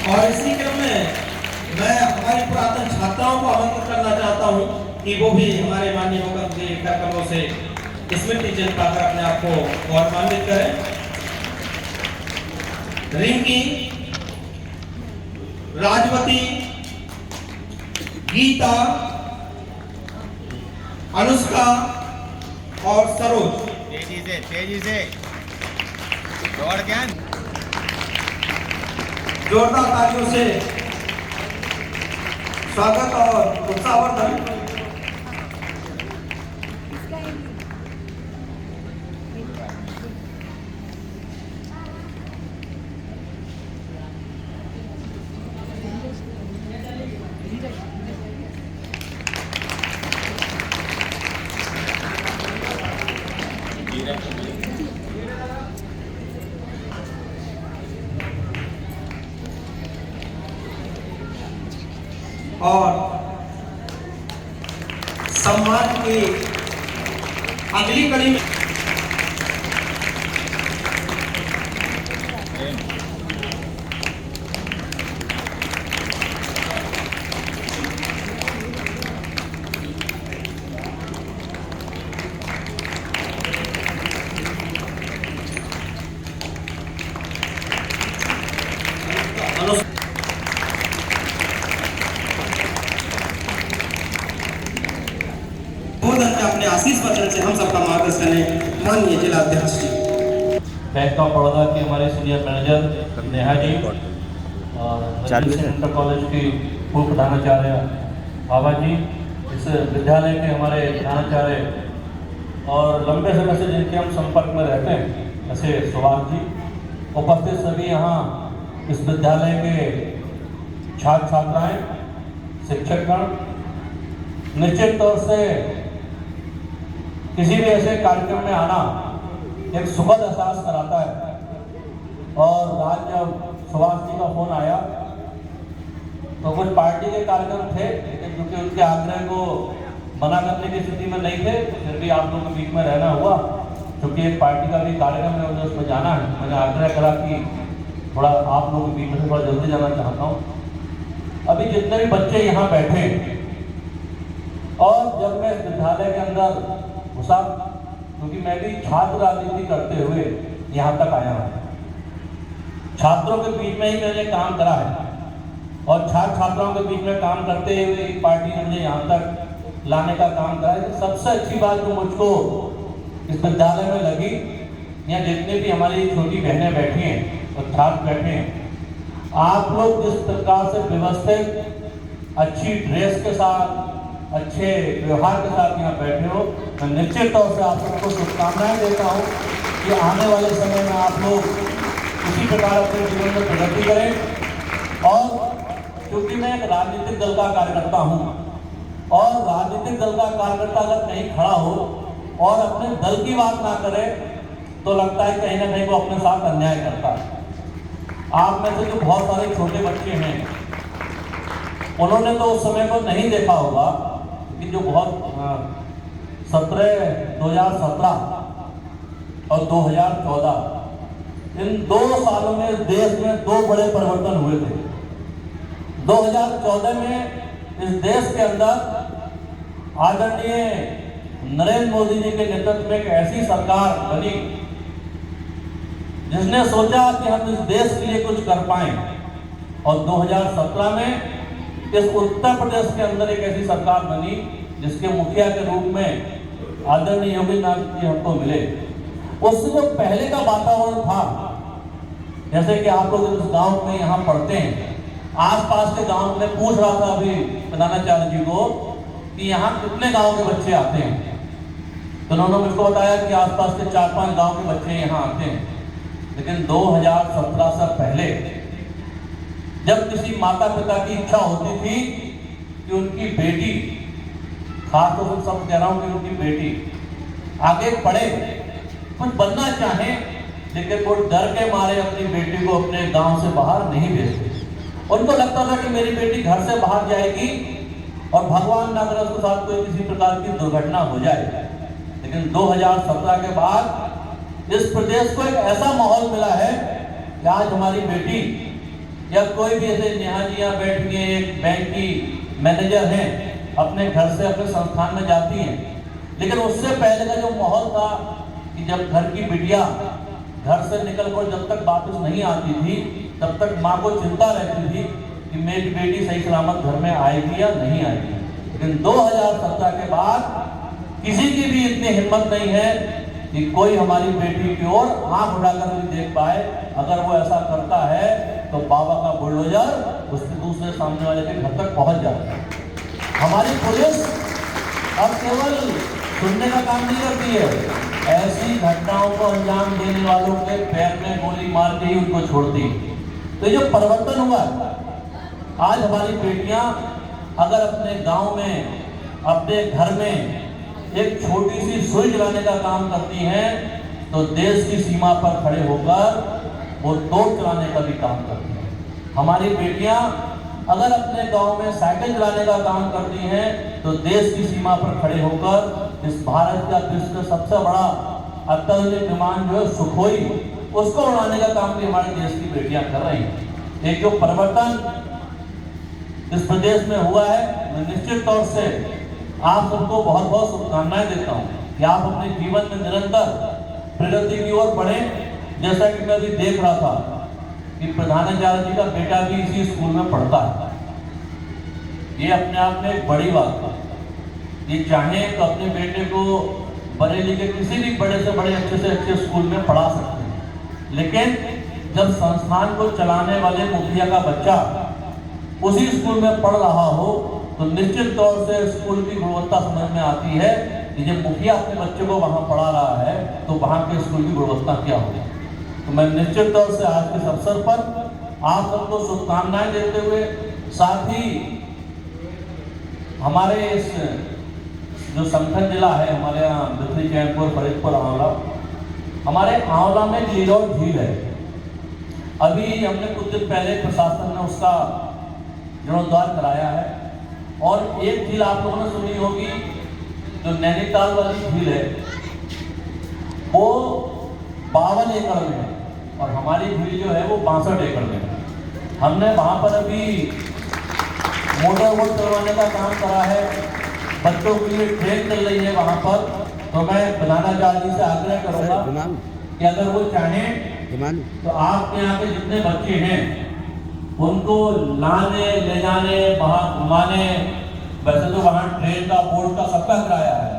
और इसी क्रम में मैं हमारी पुरातन छात्राओं को आमंत्रित करना चाहता हूं कि वो भी हमारे माननीय मुख्यमंत्री कार्यक्रमों से स्मृति चिन्ह पाकर अपने आप को गौरवान्वित करें। रिंकी, राजवती, गीता, अनुष्का और सरोज। तेजी से दौड़ के जोरदार तालियों से स्वागत और उत्साहवर्धन। और सम्मान की अगली कड़ी में अपने आशीष वचन से हम सबका मार्गदर्शन करें। माननीय जिला अध्यक्ष जी, बैंक ऑफ बड़ौदा के हमारे सीनियर मैनेजर नेहा जी और इंटर कॉलेज की पूर्व प्रधानाचार्य बाबा जी, इस विद्यालय के हमारे प्रधानाचार्य और लंबे समय से जिनके हम संपर्क में रहते हैं ऐसे सुभाष जी, उपस्थित सभी यहाँ इस विद्यालय के छात्र छात्राएं, शिक्षकगण, निश्चित तौर से किसी भी ऐसे कार्यक्रम में आना एक सुखद एहसास कराता है। और आज जब सुभाष जी का फोन आया तो कुछ पार्टी के कार्यक्रम थे लेकिन क्योंकि उनके आग्रह को मना करने की स्थिति में नहीं थे, फिर भी आप लोगों के बीच में रहना हुआ। क्योंकि एक पार्टी का भी कार्यक्रम है, मुझे उसमें जाना है। मैंने आग्रह करा कि थोड़ा आप लोगों के बीच में थोड़ा जल्दी जाना चाहता हूँ। अभी जितने भी बच्चे यहाँ बैठे और जब मैं इस विद्यालय के अंदर घुसा, क्योंकि मैं भी छात्र राजनीति करते हुए यहाँ तक आया हूँ, छात्रों के बीच में ही मैंने काम करा है और छात्र छात्राओं के बीच में काम करते हुए एक पार्टी ने मुझे यहाँ तक लाने का काम करा है। सबसे अच्छी बात जो मुझको इस विद्यालय में लगी, यहाँ जितने भी हमारी छोटी बहनें बैठी हैं और छात्र बैठे हैं, आप लोग जिस प्रकार से व्यवस्थित अच्छी ड्रेस के साथ अच्छे व्यवहार के साथ यहाँ बैठे हो, मैं निश्चित तौर से आप सबको शुभकामनाएं देता हूँ कि आने वाले समय में आप लोग इसी प्रकार अपने जीवन में प्रगति करें। और क्योंकि मैं एक राजनीतिक दल का कार्यकर्ता हूँ और राजनीतिक दल का कार्यकर्ता अगर कहीं खड़ा हो और अपने दल की बात ना करे तो लगता है कहीं ना कहीं वो अपने साथ अन्याय करता है। आप में से जो बहुत सारे छोटे बच्चे हैं उन्होंने तो उस समय को नहीं देखा होगा कि जो बहुत 2017 और 2014 इन 2 सालों में देश में 2 बड़े परिवर्तन हुए थे। 2014 में इस देश के अंदर आदरणीय नरेंद्र मोदी जी के नेतृत्व में एक ऐसी सरकार बनी जिसने सोचा कि हम इस देश के लिए कुछ कर पाएं। और 2017 में इस उत्तर प्रदेश के अंदर एक ऐसी सरकार बनी जिसके मुखिया के रूप में आदरणीय योगी आदित्यनाथ जी हमको मिले। उससे जो पहले का वातावरण था, जैसे कि आप लोग इस गांव में यहाँ पढ़ते हैं, आसपास के गांव में पूछ रहा था अभी प्रधानाचार्य जी को कि यहाँ कितने गांव के बच्चे आते हैं, तो उन्होंने मुझको बताया कि आसपास के 4-5 गांव के बच्चे यहाँ आते हैं। लेकिन 2017 से पहले जब किसी माता पिता की इच्छा होती थी कि उनकी बेटी, खास तौर से सब कह रहा हूँ कि उनकी बेटी आगे पढ़े, कुछ बनना चाहे, लेकिन वो डर के मारे अपनी बेटी को अपने गांव से बाहर नहीं भेजते। उनको लगता था कि मेरी बेटी घर से बाहर जाएगी और भगवान ना करे उसके साथ कोई किसी प्रकार की दुर्घटना हो जाए। लेकिन 2017 के बाद इस प्रदेश को एक ऐसा माहौल मिला है कि आज हमारी बेटी या कोई भी ऐसे नेहा जी यहाँ बैठ के एक बैंक की मैनेजर हैं, अपने घर से अपने संस्थान में जाती हैं, लेकिन उससे पहले का जो माहौल था कि जब घर की बिटिया घर से निकलकर जब तक वापस नहीं आती थी तब तक माँ को चिंता रहती थी कि मेरी बेटी सही सलामत घर में आएगी या नहीं आएगी। लेकिन 2017 के बाद किसी की भी इतनी हिम्मत नहीं है कि कोई हमारी बेटी की ओर आंख उठाकर भी देख पाए। अगर वो ऐसा करता है तो बाबा का बुलडोजर उसके दूसरे सामने वाले के घर तक पहुंच जाता है। हमारी पुलिस अब केवल सुनने का काम नहीं करती है, ऐसी घटनाओं को अंजाम देने वालों के पैर में गोली मार के ही उनको छोड़ती। तो ये जो परिवर्तन हुआ, आज हमारी बेटियां अगर अपने गांव में, अपने घर में एक छोटी सी सुई जलाने का काम करती हैं तो देश की सीमा पर खड़े होकर वो तोप चलाने का भी काम करती हैं। हमारी बेटियां अगर अपने गांव में साइकिल चलाने का काम करती हैं तो देश की सीमा पर खड़े होकर इस भारत का विश्व का सबसे बड़ा अत्याधुनिक विमान जो है सुखोई, उसको उड़ाने का काम भी हमारे देश की बेटियां कर रही हैं। एक जो परिवर्तन इस प्रदेश में हुआ है, मैं निश्चित तौर से आप सबको बहुत बहुत शुभकामनाएं देता हूं कि आप अपने जीवन में निरंतर प्रगति की ओर बढ़े। जैसा कि मैं अभी देख रहा था कि प्रधानाचार्य जी का बेटा भी इसी स्कूल में पढ़ता है, ये अपने आप में एक बड़ी बात है। ये चाहे तो अपने बेटे को बरेली के किसी भी बड़े से बड़े अच्छे से अच्छे स्कूल में पढ़ा सकते हैं, लेकिन जब संस्थान को चलाने वाले मुखिया का बच्चा उसी स्कूल में पढ़ रहा हो तो निश्चित तौर से स्कूल की गुणवत्ता समझ में आती है कि जब मुखिया अपने बच्चे को वहां पढ़ा रहा है तो वहां के स्कूल की गुणवत्ता क्या होगी। तो मैं निश्चित तौर से आज के इस अवसर पर आप सबको शुभकामनाएं देते हुए, साथ ही हमारे इस जो संगठन जिला है, हमारे यहाँ बिजली चैनपुर, फरीदपुर, आंवला, हमारे आंवला में एक लीडौर झील है। अभी हमने कुछ दिन पहले प्रशासन ने उसका जीर्णोद्धार कराया है। और एक झील आप लोगों ने सुनी होगी जो नैनीताल वाली झील है, वो 52 एकड़ में है और हमारी झील जो है वो 62 एकड़ में है। हमने वहाँ पर अभी मोटर बोट करवाने का काम करा है, बच्चों के लिए ट्रेन चल रही है वहाँ पर। तो मैं प्रधानाचार्य जी से आग्रह करूँगा कि अगर वो चाहें तो आपके यहाँ के जितने बच्चे हैं उनको लाने ले जाने, वहाँ घुमाने, वैसे तो वहाँ ट्रेन का, बोर्ड का सबका किराया है,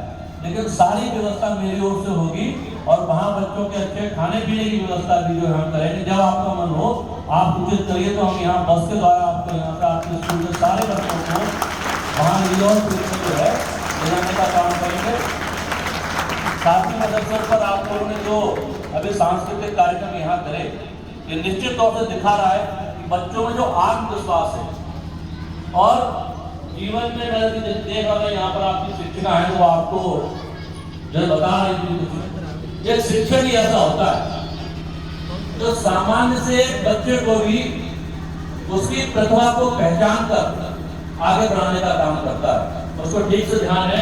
लेकिन सारी व्यवस्था मेरी ओर से होगी और वहाँ बच्चों के अच्छे खाने पीने की व्यवस्था भी जो हम करेंगे। जब आपका मन हो आप उचित करिए तो हम यहाँ बस के द्वारा आपको यहाँ से आपके स्कूल के सारे बच्चों को वहाँ लीडौर जो है ले जाने का काम करेंगे। साथ ही अवसर पर आप लोगों ने जो अभी सांस्कृतिक कार्यक्रम यहाँ करे, ये निश्चित तौर से दिखा रहा है कि बच्चों में जो आत्मविश्वास है। और जीवन में मैं देख रहा था यहाँ पर आपकी शिक्षिका है, वो आपको जो बता रही थी, एक शिक्षक ही ऐसा होता है जो सामान्य से बच्चे को भी उसकी प्रतिभा को पहचान कर आगे बढ़ाने का काम करता है। उसको ठीक से ध्यान है।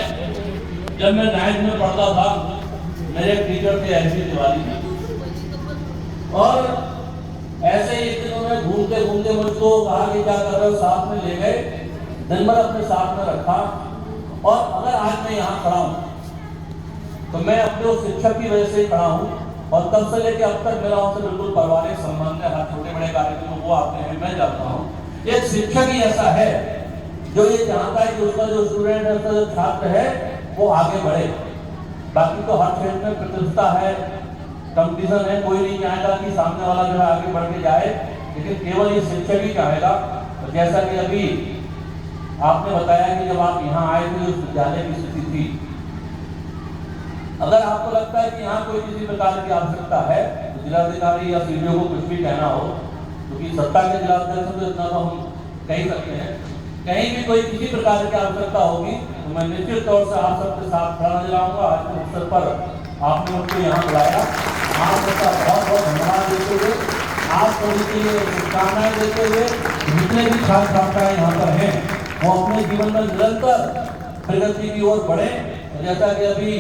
जब मैं 9th में पढ़ता था, मेरे टीचर थे एसपी तिवारी, और ऐसे ही एक दिन उन्होंने घूमते घूमते मुझको कहा कि क्या कर रहे हो, साथ में ले गए, दिन भर अपने साथ में रखा। और अगर आज मैं यहाँ खड़ा हूँ तो मैं अपने उस शिक्षक की वजह से खड़ा हूँ, और तब से लेकर अब तक मेरा उनसे बिल्कुल पारिवारिक संबंध है। हर छोटे बड़े कार्यक्रम वो आते हैं, मैं जाता हूँ। एक शिक्षक ही ऐसा है जो ये चाहता है कि उसका जो स्टूडेंट है, उसका जो छात्र है, वो आगे बढ़े। बाकी तो हर क्षेत्र में प्रतियोगिता है, कंपटीशन है, कोई नहीं चाहेगा कि सामने वाला जो है आगे बढ़ के जाए, लेकिन केवल ये शिक्षक ही चाहेगा। तो जैसा कि अभी आपने बताया कि जब आप यहाँ आए थे उस विद्यालय की स्थिति थी, अगर आपको लगता है कि यहाँ कोई किसी प्रकार की आवश्यकता है तो जिलाधिकारी या सीडीओ को कुछ भी कहना हो, क्योंकि सत्ता के जिलाधिकारी से इतना तो हम कह सकते हैं, कहीं भी कोई किसी प्रकार की आवश्यकता होगी तो मैं निश्चित तौर से आप सबके साथ खड़ा नजर आऊंगा। आज के अवसर पर आपने उनको यहाँ बुलाया, आप सबका बहुत बहुत धन्यवाद देते हुए, आप सभी के लिए शुभकामनाएं देते हुए, जितने भी छात्र छात्राएं यहाँ पर हैं वो अपने जीवन में निरंतर प्रगति की ओर बढ़े। जैसा कि अभी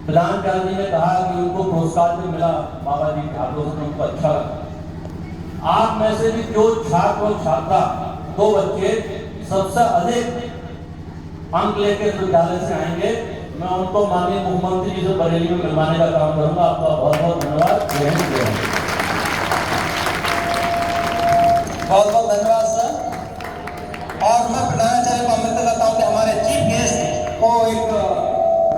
प्रधानाचार्य जी ने कहा कि उनको पुरस्कार भी मिला बाबा जी के हाथों से, उनको अच्छा लगा। आप में से भी जो छात्र और छात्रा 2 बच्चे सबसे अधिक अंक लेकर विद्यालय से आएंगे, मैं उनको माननीय मुख्यमंत्री जी से बरेली में मिलवाने का काम करूंगा। आपका बहुत बहुत धन्यवाद। जय हिंद, जय हिंद। बहुत बहुत धन्यवाद सर। और मैं प्रधानाचार्य को आमंत्रित करता हूँ कि हमारे चीफ गेस्ट को एक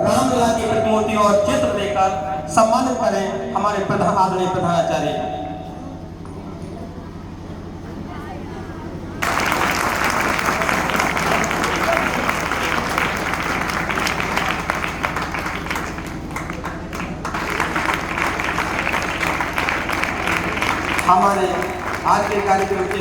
रामलला की प्रतिमूर्ति और चित्र देकर सम्मानित करें हमारे आदरणीय प्रधानाचार्य। हमारे आज के कार्यक्रम के